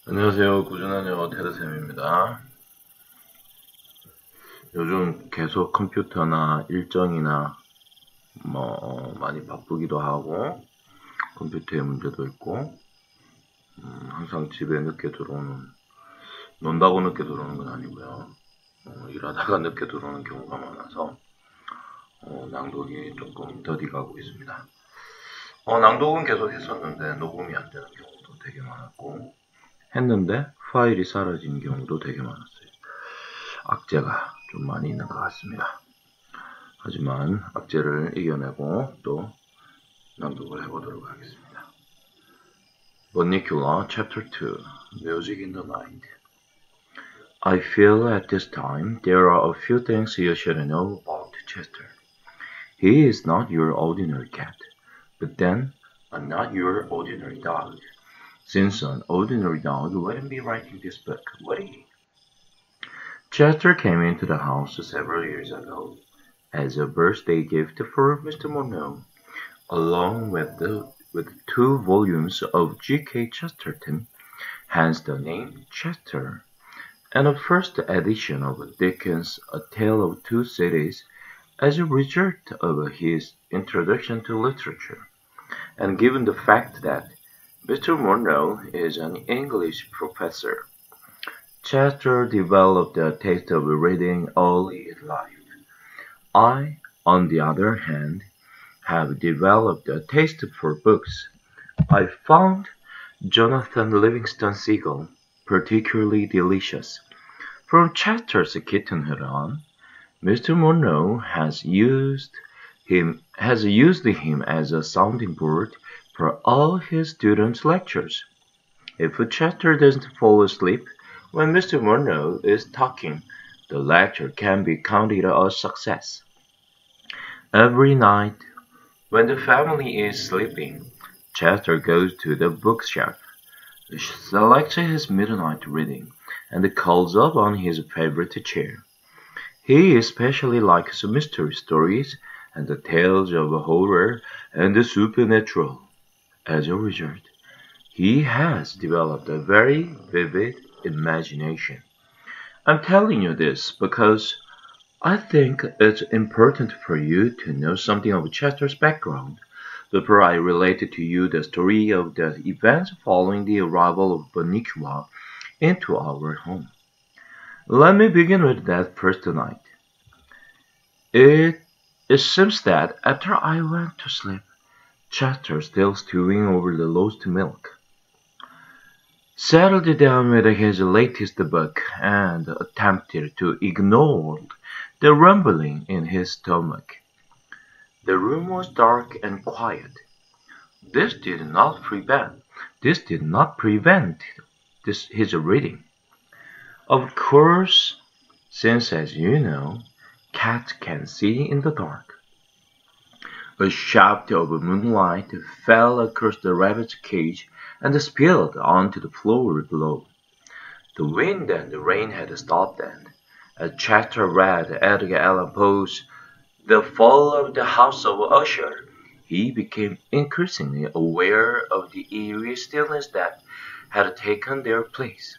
안녕하세요. 꾸준한 영어 테드쌤입니다. 요즘 계속 컴퓨터나 일정이나 많이 바쁘기도 하고 컴퓨터에 문제도 있고 항상 집에 늦게 들어오는, 논다고 늦게 들어오는 건 아니고요. 일하다가 늦게 들어오는 경우가 많아서 낭독이 조금 더디가고 있습니다. 낭독은 계속 했었는데 녹음이 안 되는 경우도 되게 많았고, 했는데 파일이 사라진 경우도 되게 많았어요. 악재가 좀 많이 있는 것 같습니다. 하지만 악재를 이겨내고 또 낭독을 해보도록 하겠습니다. Vernacular Chapter 2 Music in the Night. I feel at this time there are a few things you should know about Chester. He is not your ordinary cat, but then not your ordinary dog. Since an ordinary dog wouldn't be writing this book, would he? Chester came into the house several years ago as a birthday gift for Mr. Monroe, along with 2 volumes of G.K. Chesterton, hence the name Chester, and a first edition of Dickens' A Tale of Two Cities as a result of his introduction to literature, and given the fact that Mr. Monroe is an English professor, Chester developed a taste of reading early in life. I, on the other hand, have developed a taste for books. I found Jonathan Livingston Seagull particularly delicious. From Chester's kittenhood on, Mr. Monroe has used him as a sounding board for all his students' lectures. If Chester doesn't fall asleep when Mr. Monroe is talking, the lecture can be counted a success. Every night, when the family is sleeping, Chester goes to the bookshelf, selects his midnight reading, and calls up on his favorite chair. He especially likes mystery stories and the tales of horror and the supernatural. As a result, he has developed a very vivid imagination. I'm telling you this because I think it's important for you to know something of Chester's background before I relate to you the story of the events following the arrival of Vernacular into our home. Let me begin with that first night. It seems that after I went to sleep, Chester, still stewing over the lost milk, settled down with his latest book and attempted to ignore the rumbling in his stomach. The room was dark and quiet. This did not prevent his reading. Of course, since, as you know, cats can see in the dark. A shaft of moonlight fell across the rabbit's cage and spilled onto the floor below. The wind and the rain had stopped then. As Chester read Edgar Allan Poe's The Fall of the House of Usher, he became increasingly aware of the eerie stillness that had taken their place.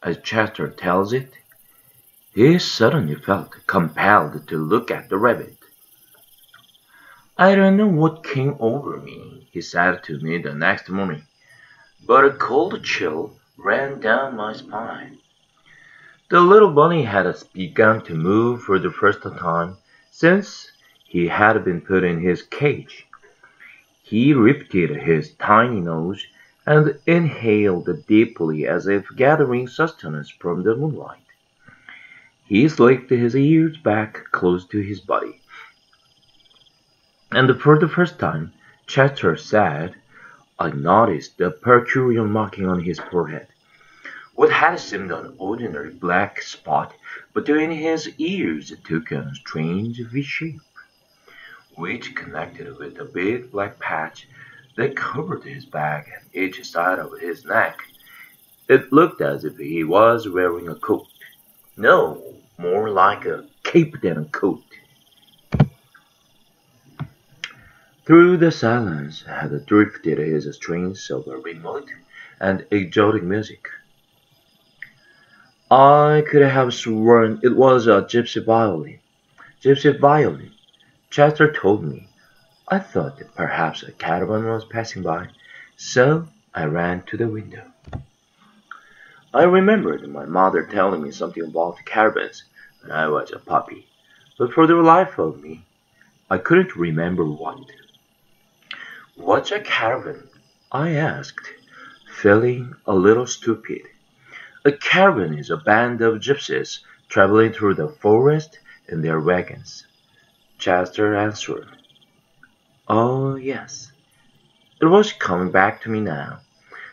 As Chester tells it, he suddenly felt compelled to look at the rabbit. I don't know what came over me, he said to me the next morning, but a cold chill ran down my spine. The little bunny had begun to move for the first time since he had been put in his cage. He lifted his tiny nose and inhaled deeply as if gathering sustenance from the moonlight. He slicked his ears back close to his body. And for the first time, Chester said, I noticed the peculiar marking on his forehead. What had seemed an ordinary black spot between his ears took on a strange V-shape, which connected with a big black patch that covered his back and each side of his neck. It looked as if he was wearing a coat. No, more like a cape than a coat. Through the silence had drifted his strains of remote and exotic music. I could have sworn it was a gypsy violin. Gypsy violin, Chester told me. I thought that perhaps a caravan was passing by, so I ran to the window. I remembered my mother telling me something about caravans when I was a puppy, but for the life of me, I couldn't remember what. What's a caravan? I asked, feeling a little stupid. A caravan is a band of gypsies traveling through the forest in their wagons. Chester answered. Oh, yes. It was coming back to me now.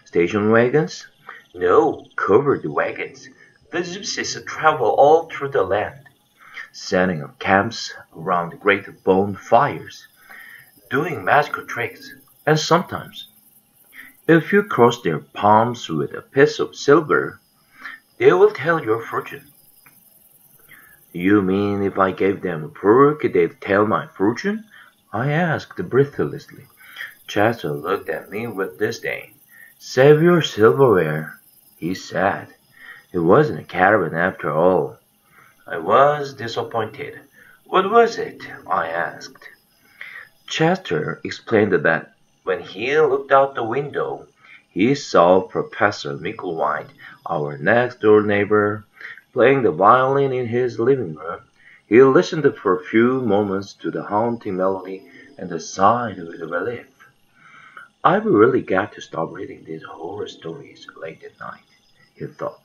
Station wagons? No, covered wagons. The gypsies travel all through the land, setting up camps around great bonfires, doing magical tricks, and sometimes, if you cross their palms with a piece of silver, they will tell your fortune. You mean if I gave them a pork, they'd tell my fortune? I asked breathlessly. Chester looked at me with disdain. Save your silverware, he said. It wasn't a caravan after all. I was disappointed. What was it? I asked. Chester explained that when he looked out the window, he saw Professor Micklewhite, our next-door neighbor, playing the violin in his living room. He listened for a few moments to the haunting melody and sighed with relief. I've really got to stop reading these horror stories late at night, he thought.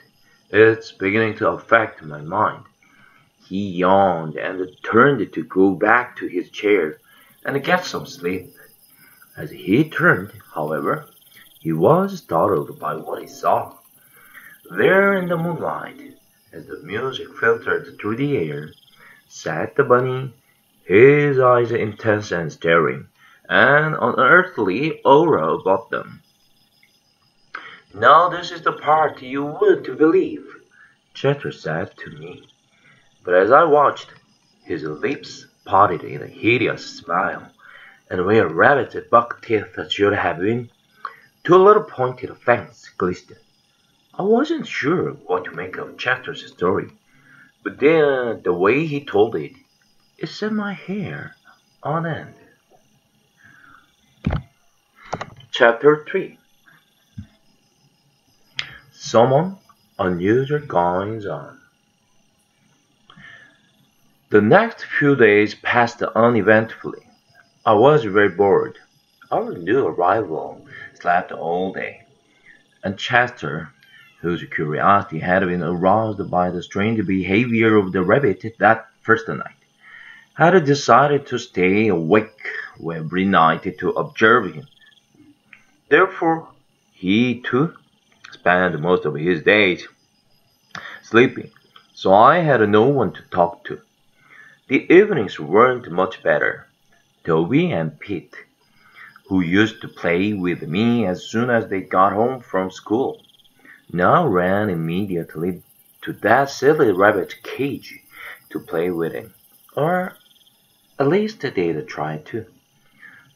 It's beginning to affect my mind. He yawned and turned to go back to his chair and get some sleep. As he turned, however, he was startled by what he saw. There in the moonlight, as the music filtered through the air, sat the bunny, his eyes intense and staring, an unearthly aura about them. Now this is the part you wouldn't believe, Chester said to me. But as I watched, his lips parted in a hideous smile, and where rabbit's buck teeth should have been, two little pointed fangs glistened. I wasn't sure what to make of Chester's story, but then the way he told it, it set my hair on end. Chapter 3. Someone unusual goings on. The next few days passed uneventfully. I was very bored. Our new arrival slept all day, and Chester, whose curiosity had been aroused by the strange behavior of the rabbit that first night, had decided to stay awake every night to observe him. Therefore, he too spent most of his days sleeping, so I had no one to talk to. The evenings weren't much better. Toby and Pete, who used to play with me as soon as they got home from school, now ran immediately to that silly rabbit cage to play with him, or at least they'd try to.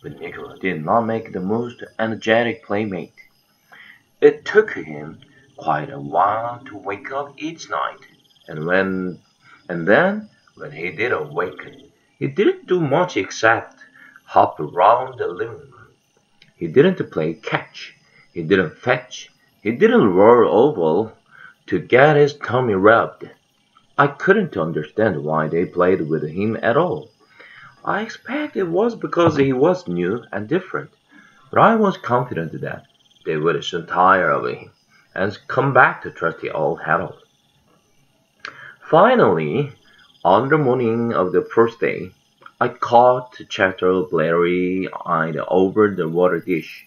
But Nicholas did not make the most energetic playmate. It took him quite a while to wake up each night, and then when he did awaken, he didn't do much except hop around the living room. He didn't play catch, he didn't fetch, he didn't roll over to get his tummy rubbed. I couldn't understand why they played with him at all. I expect it was because he was new and different, but I was confident that they would soon tire of him and come back to trusty old Harold. Finally, on the morning of the first day, I caught Chester bleary-eyed over the water dish.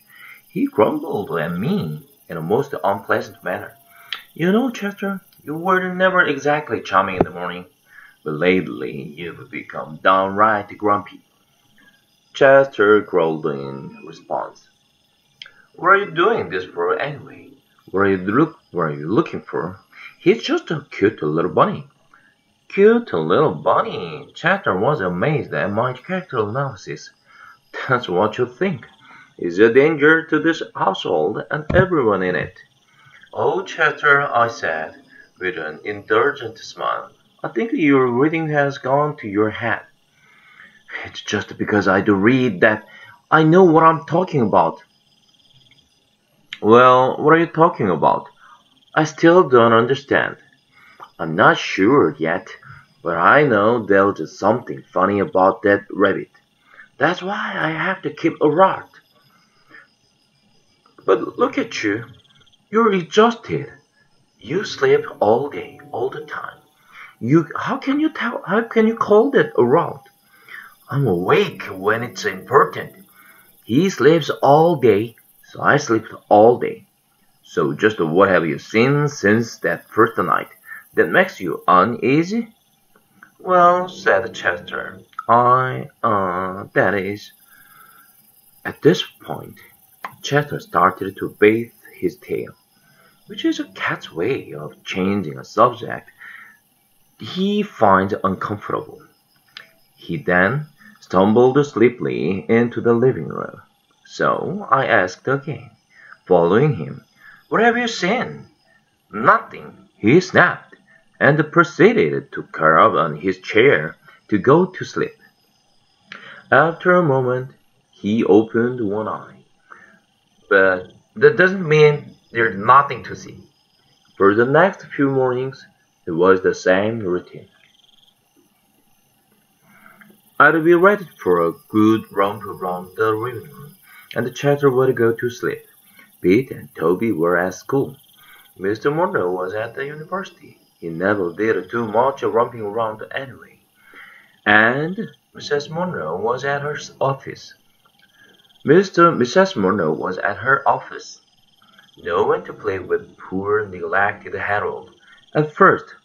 He grumbled at me in a most unpleasant manner. You know, Chester, you were never exactly charming in the morning, but lately you've become downright grumpy. Chester growled in response. What are you doing this for anyway? What are you looking for? He's just a cute little bunny. Cute little bunny. Chester was amazed at my character analysis. That's what you think. He's a danger to this household and everyone in it. Oh, Chester, I said, with an indulgent smile. I think your reading has gone to your head. It's just because I do read that I know what I'm talking about. Well, what are you talking about? I still don't understand. I'm not sure yet, but I know there's something funny about that rabbit. That's why I have to keep alert. But look at you. You're exhausted. You sleep all day, all the time. How can you call that alert? I'm awake when it's important. He sleeps all day, so I sleep all day. So just what have you seen since that first night that makes you uneasy? Well, said Chester, that is. At this point, Chester started to bathe his tail, which is a cat's way of changing a subject he finds uncomfortable. He then stumbled sleepily into the living room. So I asked again, following him, "What have you seen?" "Nothing," he snapped, and proceeded to curl on his chair to go to sleep. After a moment, he opened one eye. But that doesn't mean there's nothing to see. For the next few mornings, it was the same routine. I'd be ready for a good romp around the living room, and the Chester would go to sleep. Pete and Toby were at school. Mr. Monroe was at the university. He never did too much romping around anyway. And Mrs. Monroe was at her office. Mrs. Monroe was at her office. No one to play with poor, neglected Harold. At first,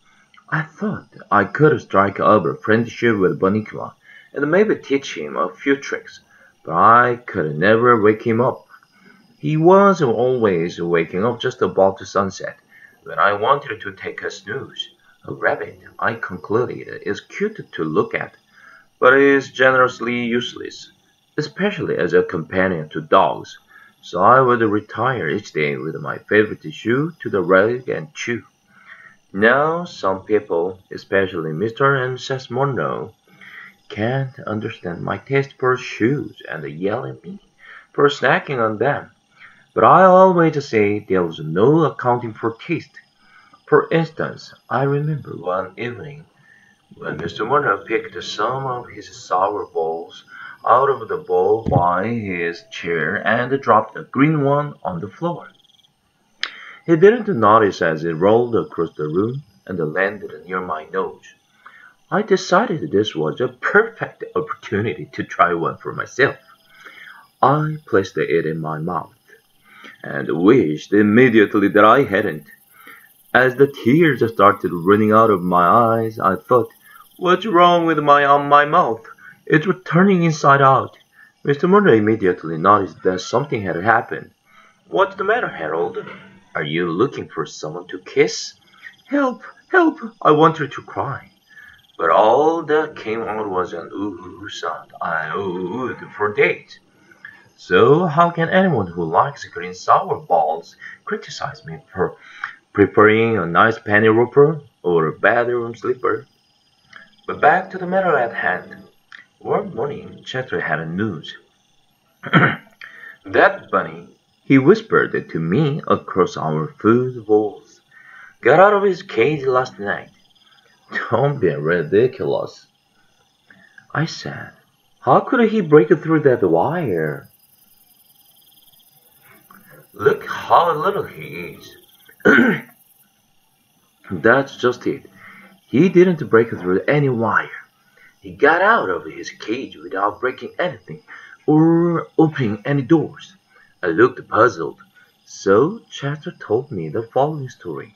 I thought I could strike up a friendship with Bonicula and maybe teach him a few tricks, but I could never wake him up. He was always waking up just about sunset when I wanted to take a snooze. A rabbit, I concluded, is cute to look at, but is generously useless, especially as a companion to dogs. So I would retire each day with my favorite shoe to the rug and chew. Now some people, especially Mr. and Mrs. Monroe, can't understand my taste for shoes and yell at me for snacking on them. But I always say there's no accounting for taste. For instance, I remember one evening when Mr. Monroe picked some of his sour balls out of the bowl by his chair and dropped a green one on the floor. He didn't notice as it rolled across the room and landed near my nose. I decided this was a perfect opportunity to try one for myself. I placed it in my mouth and wished immediately that I hadn't. As the tears started running out of my eyes, I thought, "What's wrong with my mouth? It's turning inside out." Mr. Monroe immediately noticed that something had happened. "What's the matter, Harold? Are you looking for someone to kiss?" "Help! Help!" I wanted to cry. But all that came out was an ooh sound. I oohed for days. So how can anyone who likes green sour balls criticize me for preferring a nice penny roper or a bedroom slipper? But back to the matter at hand. One morning, Chester had news. "That bunny," he whispered to me across our food bowls, "got out of his cage last night." "Don't be ridiculous," I said. "How could he break through that wire?" "Look how little he is." That's just it. He didn't break through any wire. He got out of his cage without breaking anything or opening any doors. I looked puzzled. So Chester told me the following story.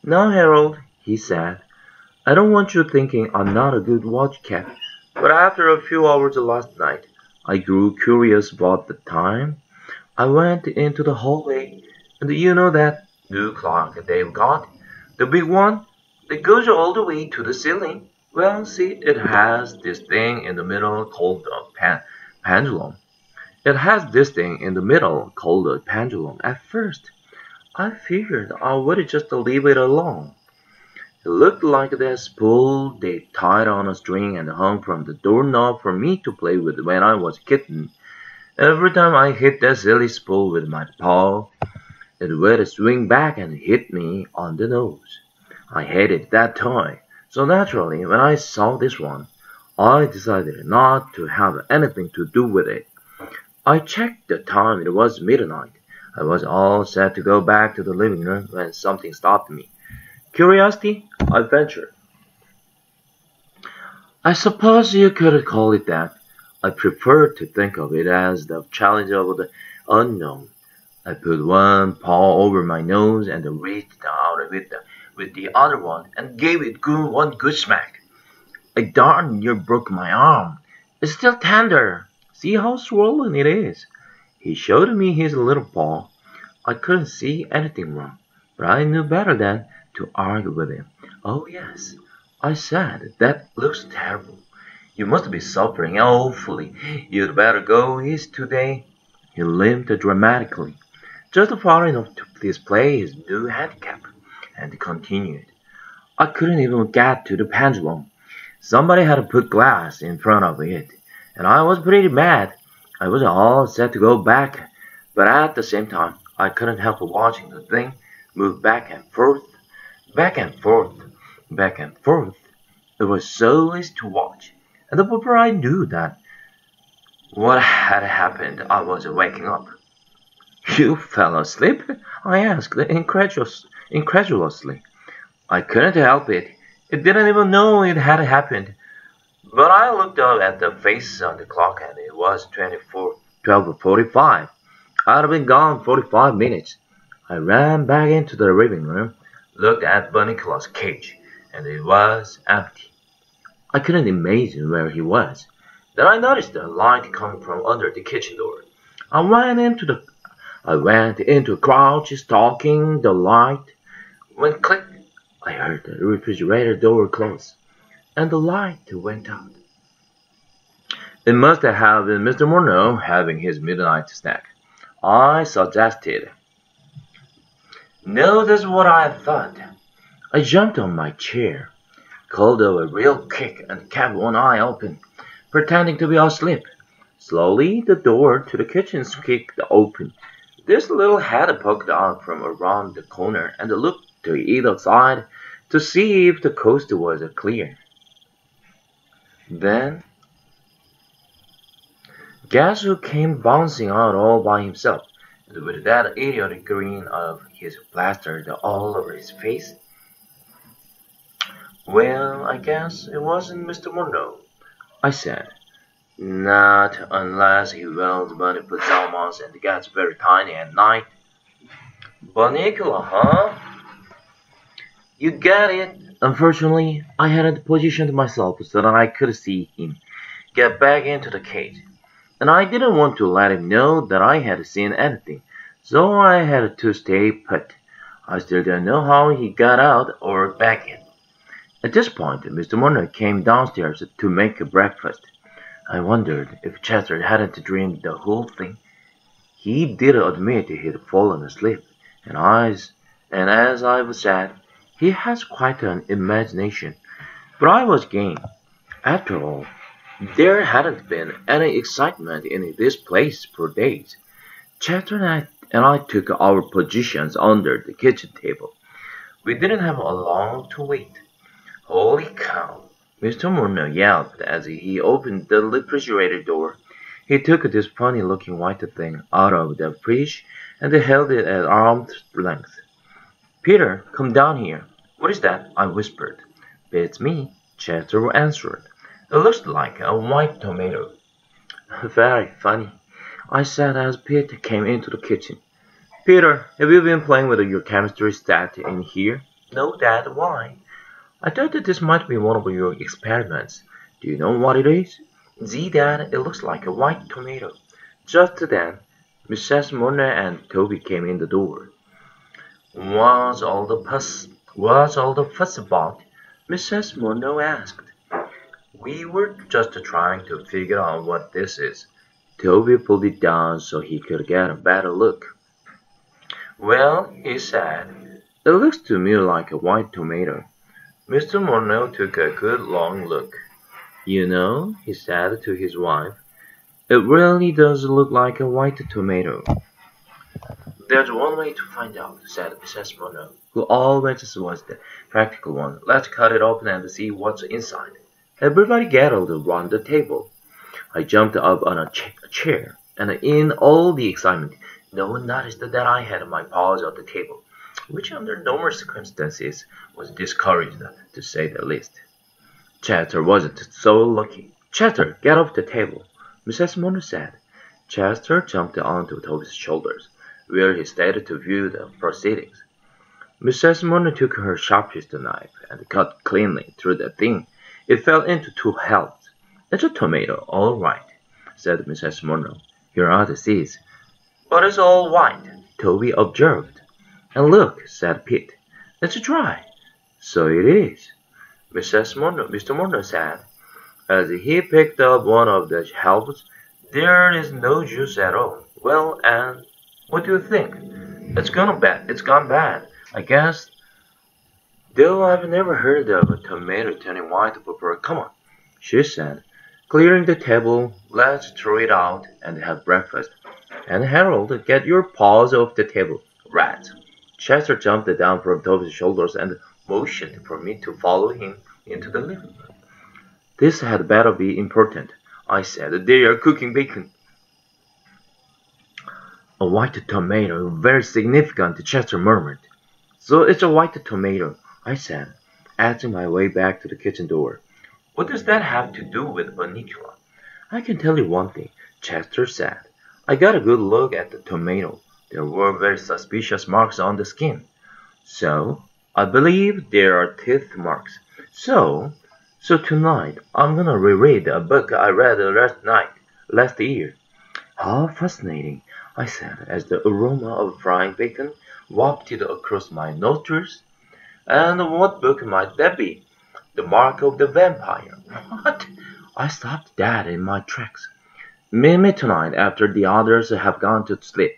"Now, Harold," he said, "I don't want you thinking I'm not a good watch cat, but after a few hours last night, I grew curious about the time. I went into the hallway, and you know that new clock they've got? The big one that goes all the way to the ceiling? Well, see, it has this thing in the middle called a pendulum. It has this thing in the middle called a pendulum. At first, I figured I would just leave it alone. It looked like that spool they tied on a string and hung from the doorknob for me to play with when I was a kitten. Every time I hit that silly spool with my paw, it would swing back and hit me on the nose. I hated that toy, so naturally, when I saw this one, I decided not to have anything to do with it. I checked the time. It was midnight. I was all set to go back to the living room when something stopped me. Curiosity? I ventured. I suppose you could call it that. I prefer to think of it as the challenge of the unknown. I put one paw over my nose and reached out with the other one and gave it one good smack. I darn near broke my arm. It's still tender. See how swollen it is. He showed me his little paw. I couldn't see anything wrong, but I knew better than to argue with him. Oh yes, I said, that looks terrible. You must be suffering awfully. You'd better go east today. He limped dramatically, just far enough to display his new handicap, and continued. I couldn't even get to the pendulum. Somebody had put glass in front of it, and I was pretty mad. I was all set to go back, but at the same time, I couldn't help watching the thing move back and forth, back and forth, back and forth. It was so easy to watch, and before I knew that what had happened, I was waking up. You fell asleep? I asked incredulously. I couldn't help it. It didn't even know it had happened. But I looked up at the face on the clock and it was 12:45. I'd been gone 45 minutes. I ran back into the living room, looked at Bunnicula's cage, and it was empty. I couldn't imagine where he was. Then I noticed a light coming from under the kitchen door. I went into a crouch, stalking the light. When click, I heard the refrigerator door close, and the light went out. It must have been Mr. Monroe having his midnight snack, I suggested. No, that's what I thought. I jumped on my chair, called up a real kick, and kept one eye open, pretending to be asleep. Slowly, the door to the kitchen kicked open. This little head poked out from around the corner and looked to either side to see if the coast was clear. Then, guess who came bouncing out all by himself, and with that idiotic grin of his plastered all over his face? Well, I guess it wasn't Mr. Monroe, I said. Not unless he wears bunny pajamas and gets very tiny at night. Bunnicula, huh? You get it. Unfortunately, I hadn't positioned myself so that I could see him get back into the cage, and I didn't want to let him know that I had seen anything, so I had to stay put. I still didn't know how he got out or back in. At this point, Mr. Monroe came downstairs to make breakfast. I wondered if Chester hadn't dreamed the whole thing. He did admit he'd fallen asleep, and as I've said, he has quite an imagination. But I was game. After all, there hadn't been any excitement in this place for days. Chester and I took our positions under the kitchen table. We didn't have long to wait. Holy cow! Mr. Monroe yelped as he opened the refrigerator door. He took this funny-looking white thing out of the fridge and held it at arm's length. Peter, come down here. What is that? I whispered. It's me, Chester answered. It looks like a white tomato. Very funny, I said as Pete came into the kitchen. Peter, have you been playing with your chemistry stat in here? No, Dad, why? I thought that this might be one of your experiments. Do you know what it is? See, Dad, it looks like a white tomato. Just then, Mrs. Monroe and Toby came in the door. What's all the fuss about? Mrs. Monroe asked. We were just trying to figure out what this is. Toby pulled it down so he could get a better look. Well, he said, it looks to me like a white tomato. Mr. Monroe took a good long look. You know, he said to his wife, it really does look like a white tomato. There's one way to find out, said Mrs. Monroe, who always was the practical one. Let's cut it open and see what's inside. Everybody gathered around the table. I jumped up on a chair, and in all the excitement, no one noticed that I had my paws on the table, which under normal circumstances was discouraged, to say the least. Chester wasn't so lucky. Chester, get off the table, Mrs. Monroe said. Chester jumped onto Toby's shoulders, where he stayed to view the proceedings. Mrs. Monroe took her sharpest knife and cut cleanly through the thing. It fell into two halves. It's a tomato, all right, said Mrs. Monroe. Here are the seeds. But it's all white, Toby observed. And look, said Pete, it's dry. So it is, Mr. Monroe said, as he picked up one of the halves. There is no juice at all. Well, and what do you think? It's gone bad, I guess. Though I've never heard of a tomato turning white before. Come on, she said, clearing the table. Let's throw it out and have breakfast. And Harold, get your paws off the table, rat. Chester jumped down from Toby's shoulders and motioned for me to follow him into the living room. This had better be important, I said. They are cooking bacon. A white tomato, very significant, Chester murmured. So it's a white tomato, I said, edging my way back to the kitchen door. What does that have to do with vernacular? I can tell you one thing, Chester said. I got a good look at the tomato. There were very suspicious marks on the skin. So, I believe there are teeth marks. So tonight, I'm gonna reread a book I read last year. How fascinating, I said, as the aroma of frying bacon wafted across my nostrils. And what book might that be? The Mark of the Vampire. What? I stopped dead in my tracks. Meet me tonight after the others have gone to sleep.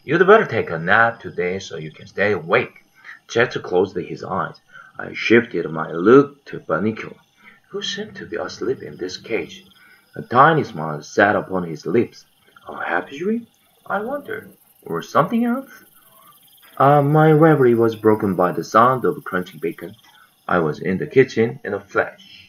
You'd better take a nap today so you can stay awake. Chester closed his eyes. I shifted my look to Banico, who seemed to be asleep in this cage. A tiny smile sat upon his lips. A happy dream? I wondered. Or something else? My reverie was broken by the sound of crunching bacon. I was in the kitchen in a flash.